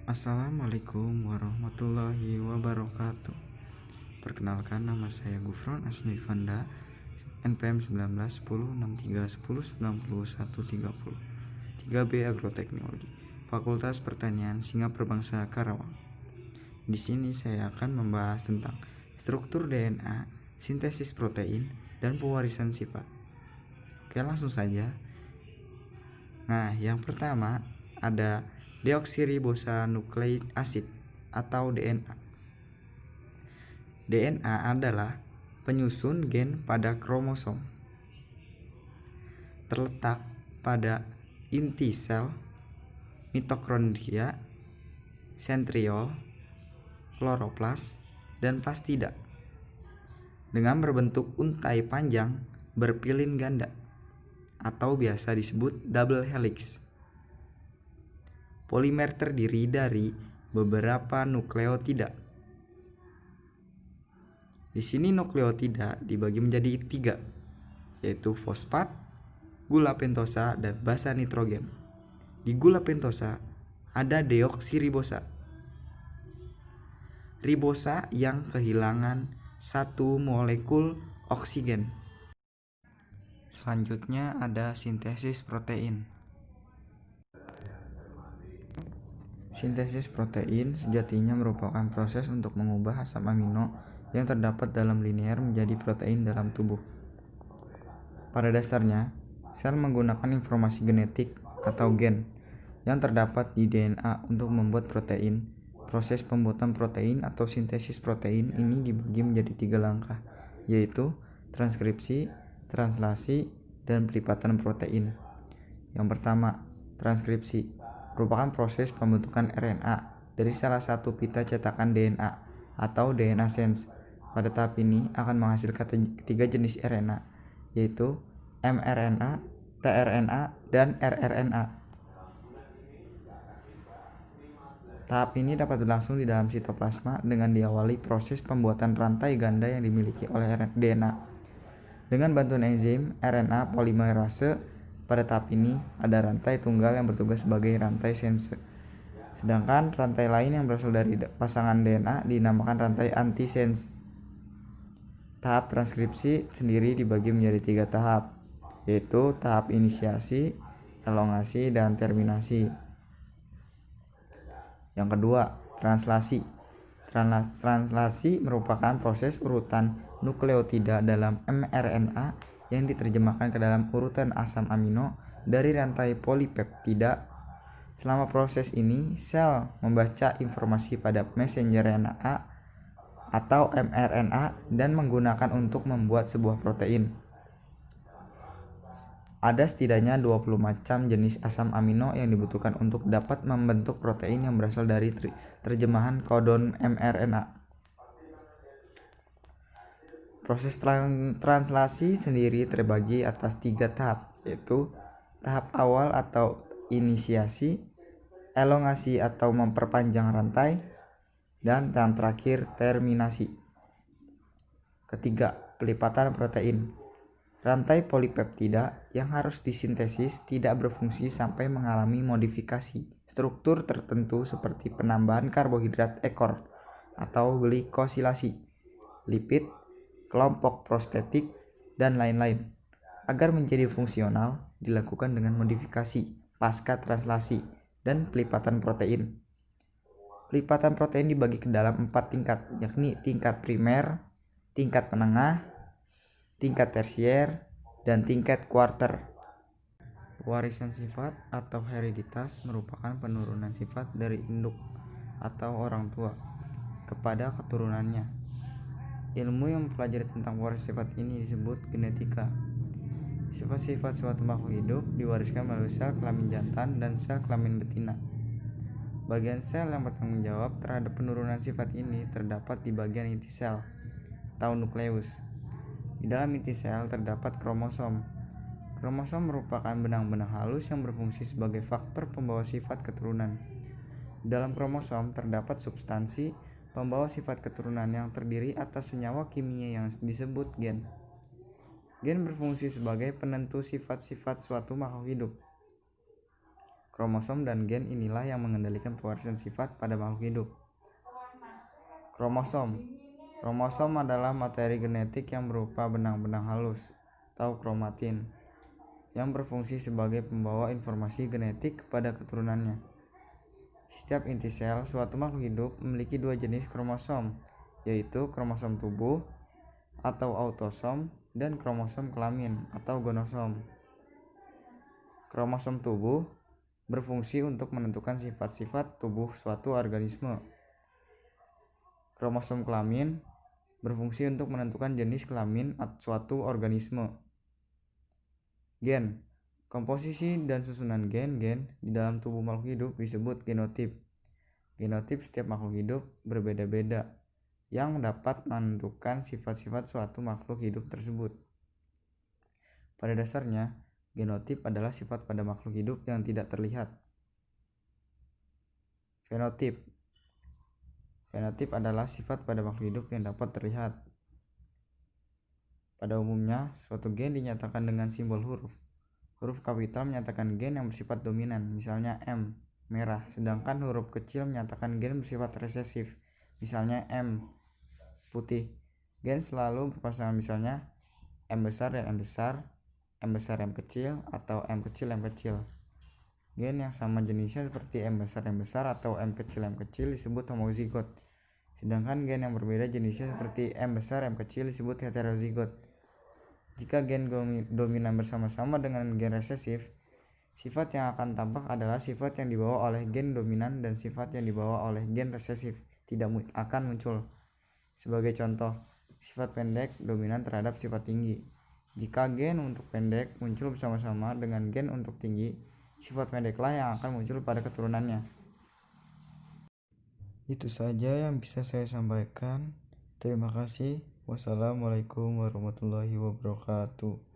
Assalamualaikum warahmatullahi wabarakatuh. Perkenalkan, nama saya Gufron Asni Fanda, NPM 191063109130, 3B Agroteknologi, Fakultas Pertanian Singapura Bangsa Karawang. Di sini saya akan membahas tentang struktur DNA, sintesis protein, dan pewarisan sifat. Oke, langsung saja. Nah, yang pertama ada deoksiribosonukleik asid atau DNA. DNA adalah penyusun gen pada kromosom. Terletak pada inti sel, mitokondria, sentriol, kloroplas, dan plastida. Dengan berbentuk untai panjang berpilin ganda atau biasa disebut double helix. Polimer terdiri dari beberapa nukleotida. Di sini nukleotida dibagi menjadi 3, yaitu fosfat, gula pentosa, dan basa nitrogen. Di gula pentosa ada deoksiribosa, ribosa yang kehilangan satu molekul oksigen. Selanjutnya ada sintesis protein. Sintesis protein sejatinya merupakan proses untuk mengubah asam amino yang terdapat dalam linear menjadi protein dalam tubuh. Pada dasarnya, sel menggunakan informasi genetik atau gen yang terdapat di DNA untuk membuat protein. Proses pembuatan protein atau sintesis protein ini dibagi menjadi 3 langkah, yaitu transkripsi, translasi, dan pelipatan protein. Yang pertama, transkripsi merupakan proses pembentukan RNA dari salah satu pita cetakan DNA atau DNA sense. Pada tahap ini akan menghasilkan 3 jenis RNA, yaitu mRNA, tRNA, dan rRNA. Tahap ini dapat berlangsung di dalam sitoplasma dengan diawali proses pembuatan rantai ganda yang dimiliki oleh DNA. Dengan bantuan enzim RNA polimerase, pada tahap ini ada rantai tunggal yang bertugas sebagai rantai sense. Sedangkan rantai lain yang berasal dari pasangan DNA dinamakan rantai antisense. Tahap transkripsi sendiri dibagi menjadi 3 tahap, yaitu tahap inisiasi, elongasi, dan terminasi. Yang kedua, translasi. Translasi merupakan proses urutan nukleotida dalam mRNA yang diterjemahkan ke dalam urutan asam amino dari rantai polipeptida. Selama proses ini, sel membaca informasi pada messenger RNA atau mRNA dan menggunakan untuk membuat sebuah protein. Ada setidaknya 20 macam jenis asam amino yang dibutuhkan untuk dapat membentuk protein yang berasal dari terjemahan kodon mRNA. Proses translasi sendiri terbagi atas 3 tahap, yaitu tahap awal atau inisiasi, elongasi atau memperpanjang rantai, dan tahap terakhir terminasi. Ketiga, pelipatan protein. Rantai polipeptida yang harus disintesis tidak berfungsi sampai mengalami modifikasi struktur tertentu seperti penambahan karbohidrat ekor atau glikosilasi, lipid, kelompok prostetik, dan lain-lain. Agar menjadi fungsional, dilakukan dengan modifikasi pasca translasi dan pelipatan protein. Pelipatan protein dibagi ke dalam 4 tingkat, yakni tingkat primer, tingkat menengah, tingkat tersier, dan tingkat kuarter. Warisan sifat atau hereditas merupakan penurunan sifat dari induk atau orang tua kepada keturunannya. Ilmu yang mempelajari tentang warisan sifat ini disebut genetika. Sifat-sifat suatu makhluk hidup diwariskan melalui sel kelamin jantan dan sel kelamin betina. Bagian sel yang bertanggung jawab terhadap penurunan sifat ini terdapat di bagian inti sel atau nukleus. Di dalam inti sel terdapat kromosom. Kromosom merupakan benang-benang halus yang berfungsi sebagai faktor pembawa sifat keturunan. Di dalam kromosom terdapat substansi pembawa sifat keturunan yang terdiri atas senyawa kimia yang disebut gen. Gen berfungsi sebagai penentu sifat-sifat suatu makhluk hidup. Kromosom dan gen inilah yang mengendalikan pewarisan sifat pada makhluk hidup. Kromosom adalah materi genetik yang berupa benang-benang halus atau kromatin yang berfungsi sebagai pembawa informasi genetik kepada keturunannya. Setiap inti sel suatu makhluk hidup memiliki dua jenis kromosom, yaitu kromosom tubuh atau autosom dan kromosom kelamin atau gonosom. Kromosom tubuh berfungsi untuk menentukan sifat-sifat tubuh suatu organisme. Kromosom kelamin berfungsi untuk menentukan jenis kelamin suatu organisme. Gen. Komposisi dan susunan gen-gen di dalam tubuh makhluk hidup disebut genotip. Genotip setiap makhluk hidup berbeda-beda yang dapat menentukan sifat-sifat suatu makhluk hidup tersebut. Pada dasarnya, genotip adalah sifat pada makhluk hidup yang tidak terlihat. Fenotip. Fenotip adalah sifat pada makhluk hidup yang dapat terlihat. Pada umumnya, suatu gen dinyatakan dengan simbol huruf. Huruf kapital menyatakan gen yang bersifat dominan, misalnya M, merah, sedangkan huruf kecil menyatakan gen bersifat resesif, misalnya M, putih. Gen selalu berpasangan, misalnya M besar dan M besar, M besar M kecil, atau M kecil M kecil. Gen yang sama jenisnya seperti M besar atau M kecil disebut homozigot. Sedangkan gen yang berbeda jenisnya seperti M besar M kecil disebut heterozigot. Jika gen dominan bersama-sama dengan gen resesif, sifat yang akan tampak adalah sifat yang dibawa oleh gen dominan dan sifat yang dibawa oleh gen resesif tidak akan muncul. Sebagai contoh, sifat pendek dominan terhadap sifat tinggi. Jika gen untuk pendek muncul bersama-sama dengan gen untuk tinggi, sifat pendeklah yang akan muncul pada keturunannya. Itu saja yang bisa saya sampaikan. Terima kasih. Wassalamualaikum warahmatullahi wabarakatuh.